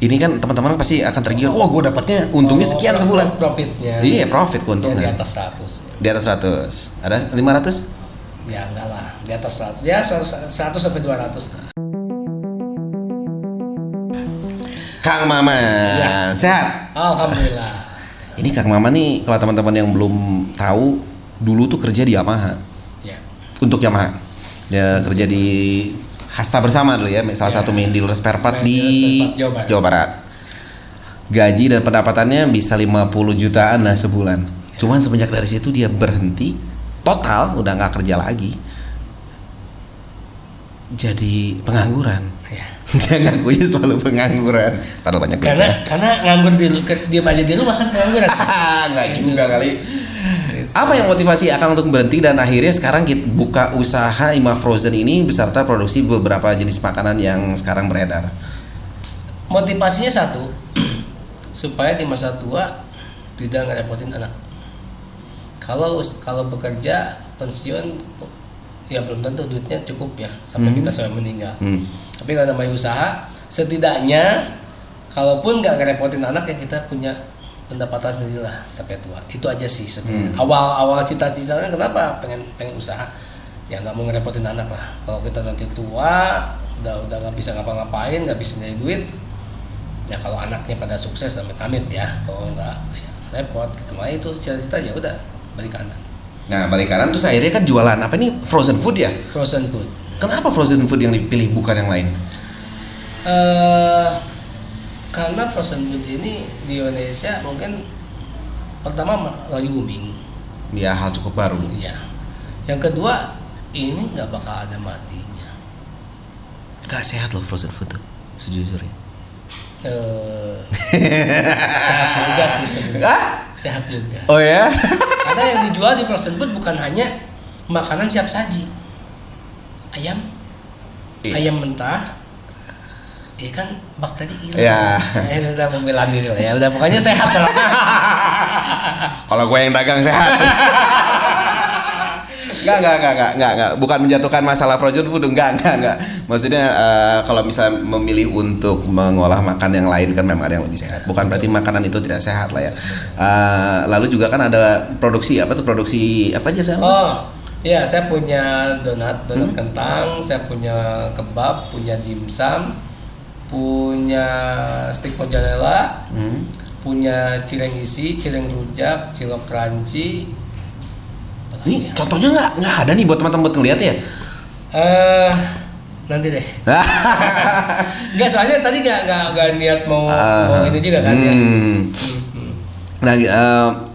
Ini kan teman-teman pasti akan tergiur, wah gue dapatnya untungnya sekian sebulan. Profitnya. Iya, profit keuntungan. Ya, di atas 100. Di atas 100. Ada 500? Ya enggak lah, di atas 100. Ya 100 sampai 200. Kang Maman, ya. Sehat? Alhamdulillah. Ini Kang Maman nih, kalau teman-teman yang belum tahu, dulu tuh kerja di Yamaha. Ya. Untuk Yamaha. Ya kerja di Hasta Bersama dulu ya, salah satu main dealer spare part di Jawa Barat. Gaji dan pendapatannya bisa 50 jutaan lah sebulan. Cuman semenjak dari situ dia berhenti total, udah nggak kerja lagi, jadi pengangguran. Ya. Dia ngakunya selalu pengangguran, padahal banyak duitnya. Karena nganggur diam aja di rumah kan pengangguran. Nggak juga kali. Apa yang motivasi Akang untuk berhenti dan akhirnya sekarang kita buka usaha Ima Frozen ini beserta produksi beberapa jenis makanan yang sekarang beredar? Motivasinya satu, supaya di masa tua tidak ngerepotin anak. Kalau bekerja pensiun ya belum tentu duitnya cukup ya sampai kita sampai meninggal. Tapi kalau namanya usaha, setidaknya kalaupun nggak ngerepotin anak ya kita punya pendapatan sendiri lah sampai tua. Itu aja sih sebenarnya. Awal cita-citanya kenapa pengen usaha? Ya nggak mau ngerepotin anak lah. Kalau kita nanti tua, udah nggak bisa ngapa-ngapain, nggak bisa nyari duit. Ya kalau anaknya pada sukses amit-amit ya. Kalau nggak ya repot. Kemarin itu cita-cita ya udah balik kanan. Nah balik kanan terus akhirnya kan jualan apa nih, frozen food ya? Frozen food. Kenapa frozen food yang dipilih bukan yang lain? Karena frozen food ini di Indonesia mungkin pertama lagi booming. Ya hal cukup baru. Iya. Yang kedua ini nggak bakal ada matinya. Gak sehat loh frozen food tuh, sejujurnya. Sehat juga sih sebenarnya. Sehat juga. Oh ya? Karena yang dijual di frozen food bukan hanya makanan siap saji. Ayam mentah. Ya kan bakteri hilang. Ya. Udah membela diri lah ya. Udah pokoknya sehat lah. Kalau gue yang dagang sehat. Enggak. Bukan menjatuhkan masalah frozen food, enggak. Maksudnya kalau misalnya memilih untuk mengolah makan yang lain kan memang ada yang lebih sehat. Bukan berarti makanan itu tidak sehat lah ya. Lalu juga kan ada produksi apa aja sekarang? Oh, iya saya punya donat kentang, saya punya kebab, punya dimsum, punya steak mozzarella, punya cireng isi, cireng rujak, cilok crunchy. Nih contohnya nggak ada nih buat teman-teman buat ngeliat ya? Nanti deh. Nggak, soalnya tadi nggak niat mau ini juga kan ya. Nah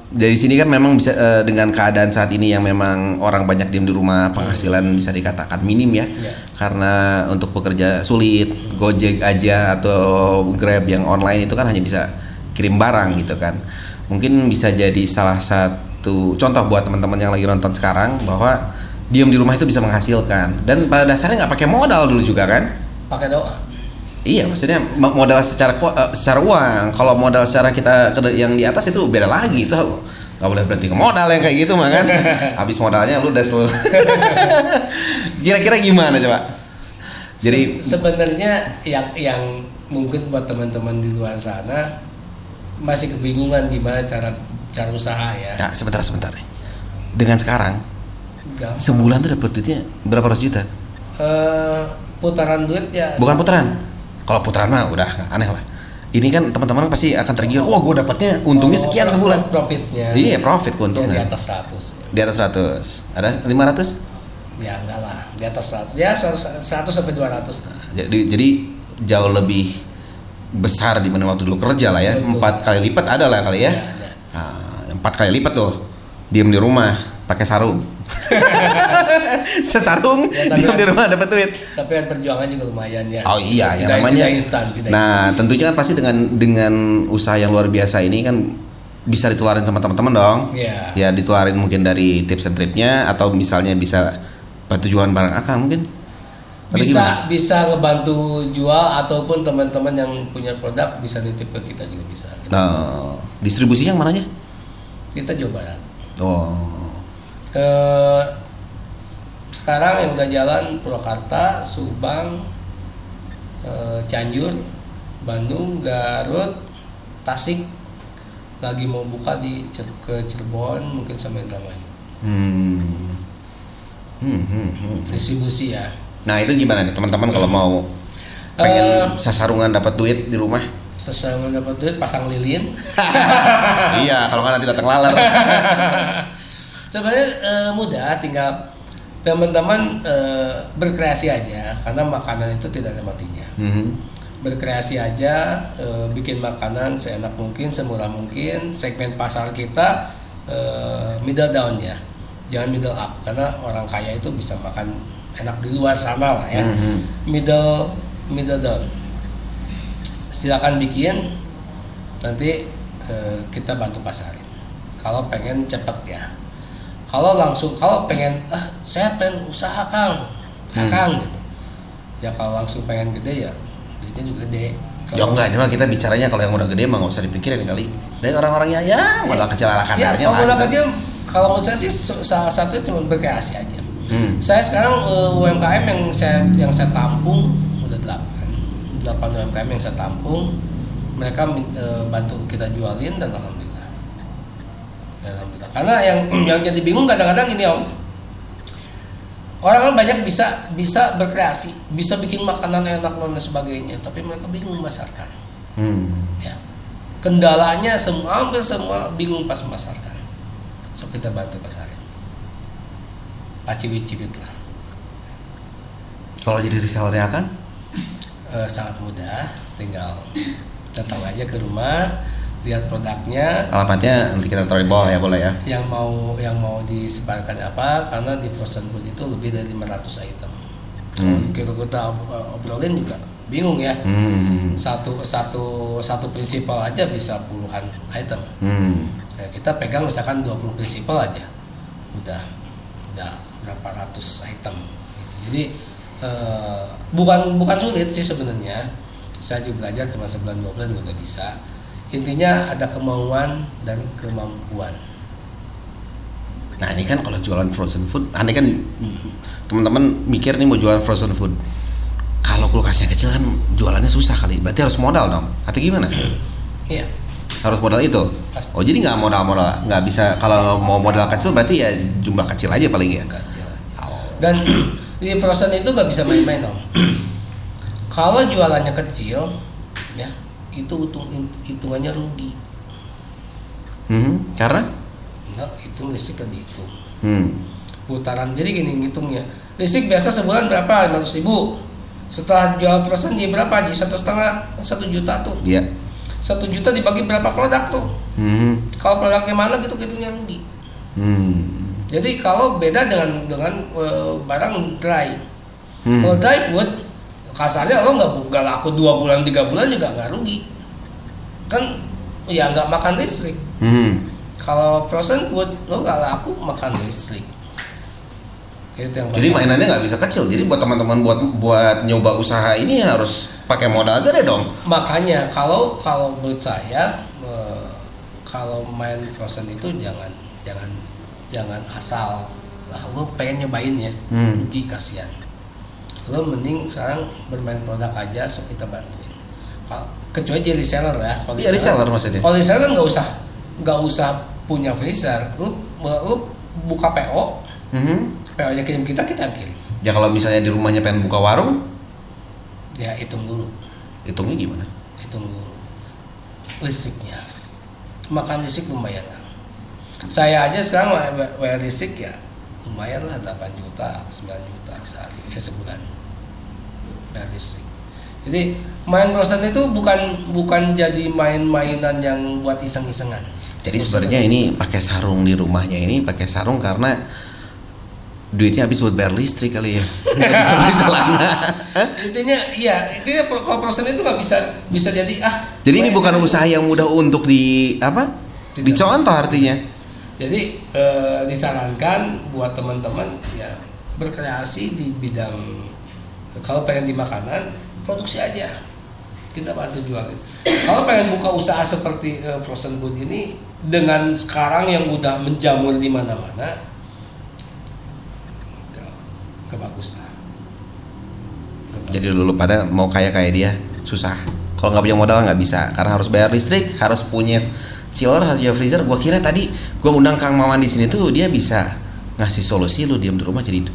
dari sini kan memang bisa dengan keadaan saat ini yang memang orang banyak diem di rumah, penghasilan bisa dikatakan minim ya. Karena untuk bekerja sulit, Gojek aja atau Grab yang online itu kan hanya bisa kirim barang gitu kan. Mungkin bisa jadi salah satu contoh buat teman-teman yang lagi nonton sekarang bahwa diem di rumah itu bisa menghasilkan. Dan pada dasarnya nggak pakai modal dulu juga kan? Pakai doa. Iya, maksudnya modal secara uang. Kalau modal secara kita yang di atas itu beda lagi, itu nggak boleh berhenti ke modal yang kayak gitu mah kan. Habis modalnya lu udah selalu. Kira-kira gimana coba? Jadi sebenarnya yang mungkin buat teman-teman di luar sana masih kebingungan gimana cara usaha ya. Nah, sebentar. Dengan sekarang sebulan tuh dapat duitnya berapa ratus juta? Putaran duit ya. Bukan putaran. Kalau putaran mah udah aneh lah. Ini kan teman-teman pasti akan tergiur, wah gue dapatnya untungnya sekian sebulan. Profitnya. Iya, profit keuntungan. Ya, di atas 100. Di atas 100. Ada 500? Ya enggak lah, di atas 100. Ya 100 sampai 200. Jadi jauh lebih besar dibanding waktu dulu kerja lah ya. Betul. 4 kali lipat ada lah kali ya. Nah, 4 kali lipat tuh. Diem di rumah pakai sarung. Sesarung ya, diam di rumah dapat duit. Tapi kan perjuangan juga lumayan ya. Oh iya, yang namanya instan. Nah, tentunya kan pasti dengan usaha yang luar biasa ini kan bisa ditularin sama teman-teman dong. Iya. Ya ditularin mungkin dari tips and triknya atau misalnya bisa bantu jualan barang Akang mungkin. Bisa ngebantu jual ataupun teman-teman yang punya produk bisa nitip ke kita juga bisa. Nah, distribusinya yang mananya? Kita Jawa Barat. Oh. Sekarang yang udah jalan Purwakarta, Subang, Cianjur, Bandung, Garut, Tasik, lagi mau buka ke Cirebon, mungkin sama Indramayu. Distribusi ya. Nah itu gimana nih teman-teman kalau mau pengen sasarungan dapat duit di rumah? Sasarungan dapat duit pasang lilin. Iya, kalau nggak nanti datang laler. Sebenarnya mudah, tinggal teman-teman berkreasi aja, karena makanan itu tidak ada matinya. Berkreasi aja, bikin makanan seenak mungkin, semurah mungkin. Segmen pasar kita middle down ya, jangan middle up, karena orang kaya itu bisa makan enak di luar sana lah ya. Middle down. Silakan bikin, nanti kita bantu pasarin. Kalau pengen cepet ya. Kalau pengen saya pengen usaha Kang gitu. Ya kalau langsung pengen gede ya duitnya juga gede. Ya enggak, ini mah kita bicaranya kalau yang udah gede mah nggak usah dipikirin kali. Dari orang-orangnya ya modal kecil ala kadarnya ya, lah. Modal kecil, kalau menurut saya sih salah satu cuma berkreasi aja. Saya sekarang UMKM yang saya tampung udah 8 UMKM yang saya tampung, mereka bantu kita jualin dan alhamdulillah. Karena yang jadi bingung kadang-kadang ini Om, orang banyak bisa berkreasi, bisa bikin makanan enak dan sebagainya, tapi mereka bingung memasarkan. Ya. Kendalanya hampir semua bingung pas memasarkan. So kita bantu pasarin. Ciwit-ciwit lah. Kalau jadi resellernya kan? Sangat mudah, tinggal datang aja ke rumah, lihat produknya. Alamatnya nanti kita taruh di bawah ya, boleh ya. Yang mau disebarkan apa? Karena di frozen food itu lebih dari 500 item. Kalau kita obrolin juga bingung ya. Satu prinsipal aja bisa puluhan item. Ya, kita pegang misalkan 20 prinsipal aja, udah berapa ratus item. Jadi bukan sulit sih sebenarnya. Saya juga belajar cuma sebulan 2 bulan juga udah bisa. Intinya ada kemauan dan kemampuan. Nah ini kan kalau jualan frozen food, aneh kan teman-teman mikir nih mau jualan frozen food. Kalau kulkasnya kecil kan jualannya susah kali, berarti harus modal dong, atau gimana? Iya. Harus modal itu. Pasti. Oh jadi nggak modal, nggak bisa. Kalau mau modal kecil berarti ya jumlah kecil aja paling ya. Kecil aja. Dan di frozen itu nggak bisa main-main dong. Kalau jualannya kecil, ya itu hitungannya rugi. Karena? Enggak, itu listrik kan dihitung. Putaran, jadi gini ngitungnya. Listrik biasa sebulan berapa? 500.000. Setelah jual frozen jadi berapa? Jadi 1,5, 1 juta tuh. Iya. 1 juta dibagi berapa produk tuh? Kalau produknya mana gitu hitungnya rugi. Jadi kalau beda dengan barang dry. Kalau dry food kasarnya lo nggak laku 2 bulan 3 bulan juga nggak rugi kan, ya nggak makan listrik. Kalau frozen food lo nggak laku makan listrik. Jadi mainannya nggak bisa kecil. Jadi buat teman-teman buat nyoba usaha ini harus pakai modal gede dong. Makanya kalau menurut saya kalau main frozen itu jangan asal lah lo pengen nyobain ya, rugi kasihan. Lo mending sekarang bermain produk aja, so kita bantuin. Kecuali jadi reseller ya. Iya reseller maksudnya. Kalau reseller nggak usah punya freezer. Lo buka PO, PO-nya kirim kita kirim. Ya kalau misalnya di rumahnya pengen buka warung, ya hitung dulu. Hitungnya gimana? Hitung dulu listriknya. Makan listrik lumayan kan. Saya aja sekarang bayar listrik ya lumayan lah, 8 juta, 9 juta sehari sebulan bayar listrik. Jadi main frozen itu bukan jadi main-mainan yang buat iseng-isengan. Jadi sebenarnya ini pakai sarung di rumahnya ini pakai sarung karena duitnya habis buat bayar listrik kali ya, nggak bisa beli celana. Intinya kalau frozen itu nggak bisa jadi Jadi ini bukan usaha yang mudah untuk dicontoh artinya. Jadi disarankan buat teman-teman ya berkreasi di bidang, kalau pengen di makanan produksi aja, kita bantu jualin. Kalau pengen buka usaha seperti frozen food ini dengan sekarang yang udah menjamur di mana-mana, kebagusan. Jadi dulu pada mau kayak dia susah. Kalau nggak punya modal nggak bisa, karena harus bayar listrik, harus punya chiller, harus punya freezer. Gua kira tadi gua undang Kang Maman di sini tuh dia bisa ngasih solusi lu diam di rumah jadi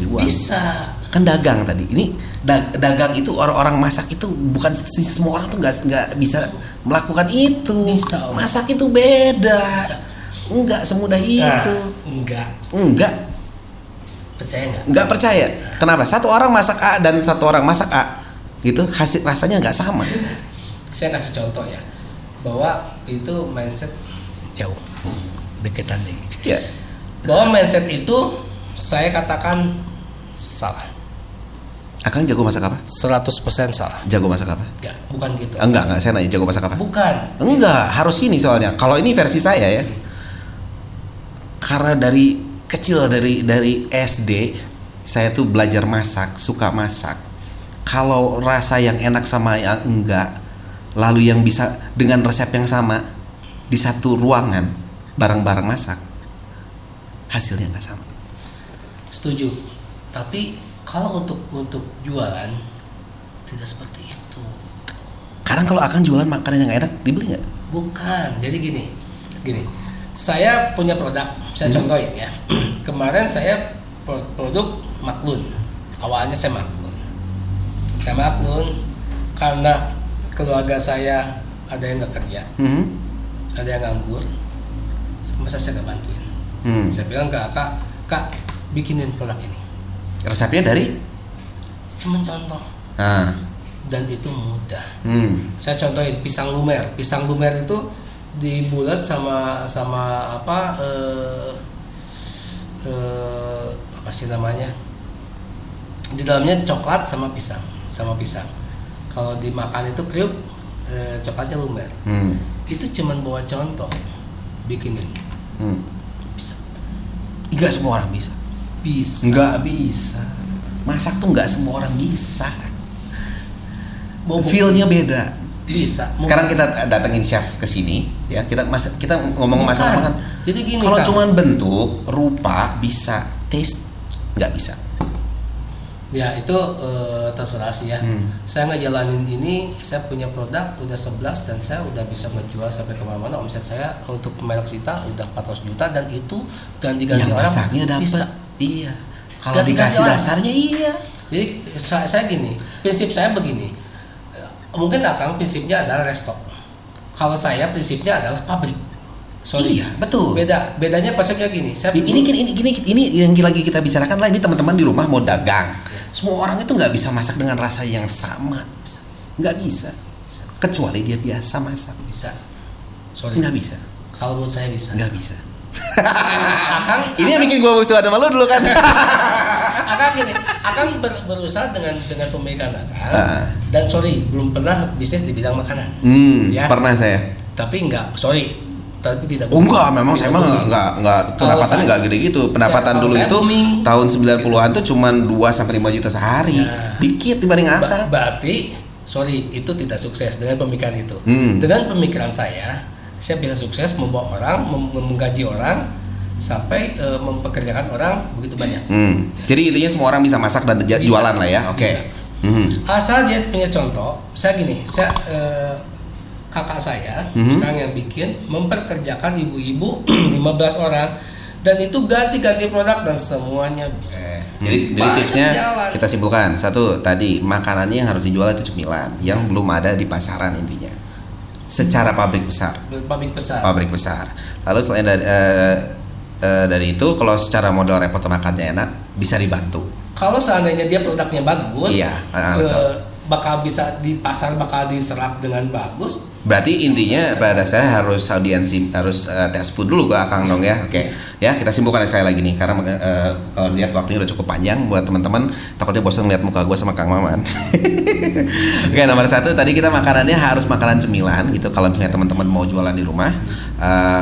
uang. Bisa. Kan dagang tadi. Ini dagang itu orang-orang masak itu bukan semua orang tuh nggak bisa melakukan itu. Bisa, Om. Masak itu beda. Bisa. Enggak semudah itu. Enggak. Percaya nggak? Nggak percaya. Kenapa? Satu orang masak A dan satu orang masak A, gitu hasil rasanya nggak sama. Saya kasih contoh ya, bahwa itu mindset jauh, deketan nih. Ya. Bahwa mindset itu saya katakan salah. Akang jago masak apa? 100% salah. Jago masak apa? Bukan gitu. Enggak, saya nanya jago masak apa? Bukan. Enggak, harus gini soalnya. Kalau ini versi saya ya. Karena dari kecil dari SD saya tuh belajar masak, suka masak. Kalau rasa yang enak sama yang enggak, lalu yang bisa dengan resep yang sama di satu ruangan bareng-bareng masak, hasilnya nggak sama. Setuju. Tapi kalau untuk jualan tidak seperti itu. Karena kalau akan jualan makanan yang enak dibeli nggak? Bukan. Jadi gini. Saya punya produk. Saya contohin ya. Kemarin saya produk maklun. Awalnya saya maklun karena keluarga saya ada yang nggak kerja, ada yang nganggur. Masa saya nggak bantuin? Saya bilang ke kak bikinin produk ini. Resepnya dari? Cuman contoh. Dan itu mudah. Saya contohin pisang lumer. Pisang lumer itu dibulat sama apa apa sih namanya? Di dalamnya coklat sama pisang. Kalau dimakan itu kriuk, coklatnya lumer. Itu cuman bawa contoh, bikinin. Bisa. Nggak semua orang bisa. Nggak bisa. Masak tuh nggak semua orang bisa. Feel-nya beda. Bisa. Sekarang kita datengin chef ke sini, ya. Kita ngomong masalah makan. Jadi gini. Kalau cuman bentuk, rupa bisa, taste nggak bisa. Ya itu terserah sih ya. Saya ngejalanin ini, saya punya produk udah 11 dan saya udah bisa ngejual sampai kemana-mana. Omset saya untuk merek Sita udah 400 juta dan itu ganti-ganti orang masaknya dapat. Bisa. Iya. Kalau dikasih dasarnya iya. Jadi saya gini, prinsip saya begini. Mungkin Akang prinsipnya adalah resto. Kalau saya prinsipnya adalah pabrik. Sorry. Iya, betul. Bedanya konsepnya gini. Ini yang lagi kita bicarakan lah. Ini teman-teman di rumah mau dagang. Semua orang itu nggak bisa masak dengan rasa yang sama. Nggak bisa. Kecuali dia biasa masak. Bisa. Sorry. Nggak bisa. Kalau menurut saya bisa. Nggak bisa. Ini yang bikin gue musuhan sama lu dulu kan. Akang berusaha dengan pemikiran Akang. Dan sorry, belum pernah bisnis di bidang makanan. Ya. Pernah saya. Tapi tapi tidak. Enggak, memang saya mah enggak pendapatannya enggak gede gitu. Pendapatan dulu itu tahun 90-an tuh cuma 2 sampai 5 juta sehari. Nah, dikit dibanding Akang. Berarti sorry, itu tidak sukses dengan pemikiran itu. Dengan pemikiran saya bisa sukses membawa orang, menggaji orang sampai mempekerjakan orang begitu banyak. Jadi intinya semua orang bisa masak dan jualan lah ya. Oke. Asal dia punya contoh. Saya gini, kakak saya sekarang yang bikin memperkerjakan ibu-ibu 15 orang dan itu ganti-ganti produk dan semuanya bisa. Jadi tipsnya kita simpulkan. Satu, tadi makanannya yang harus dijual itu cemilan yang belum ada di pasaran intinya. Secara pabrik besar. Lalu selain dari itu, kalau secara modal repot makannya enak, bisa dibantu. Kalau seandainya dia produknya bagus, iya, bakal bisa di pasar, bakal diserap dengan bagus. Berarti intinya pada saya harus test food dulu ke Akang dong ya. Oke. Ya, kita simpulkan sekali lagi nih karena kalau lihat waktunya udah cukup panjang buat teman-teman, takutnya bosan ngeliat muka gue sama Kang Maman. Oke, nomor 1 tadi kita makanannya harus makanan cemilan gitu. Kalau misalnya teman-teman mau jualan di rumah,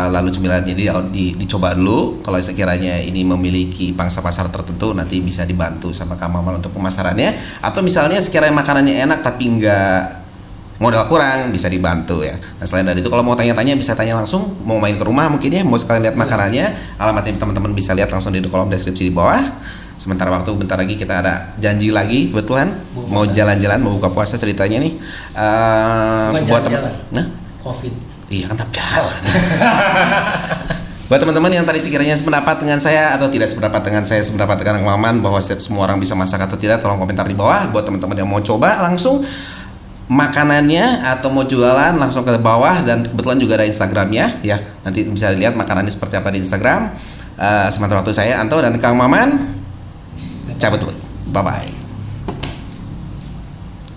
lalu cemilan ini dicoba dulu. Kalau sekiranya ini memiliki pangsa pasar tertentu, nanti bisa dibantu sama Kang Maman untuk pemasarannya. Atau misalnya sekiranya makanannya enak tapi enggak modal kurang, bisa dibantu ya. Nah selain dari itu kalau mau tanya-tanya bisa tanya langsung, mau main ke rumah mungkin ya, mau sekalian lihat makanannya, alamatnya teman-teman bisa lihat langsung di kolom deskripsi di bawah. sementara waktu bentar lagi kita ada janji lagi kebetulan Buka mau puasa. jalan-jalan mau buka puasa ceritanya nih. Bukan Buat teman, jalan-jalan. nah, Covid. iya kan tetap jalan. Buat teman-teman yang tadi sekiranya sependapat dengan saya atau tidak sependapat dengan saya, sependapat dengan Kang Maman bahwa semua orang bisa masak atau tidak, tolong komentar di bawah. Buat teman-teman yang mau coba langsung makanannya atau mau jualan langsung ke bawah, dan kebetulan juga ada Instagramnya ya, nanti bisa dilihat makanannya seperti apa di Instagram. Sementara waktu saya Anto dan Kang Maman cabut dulu, bye bye.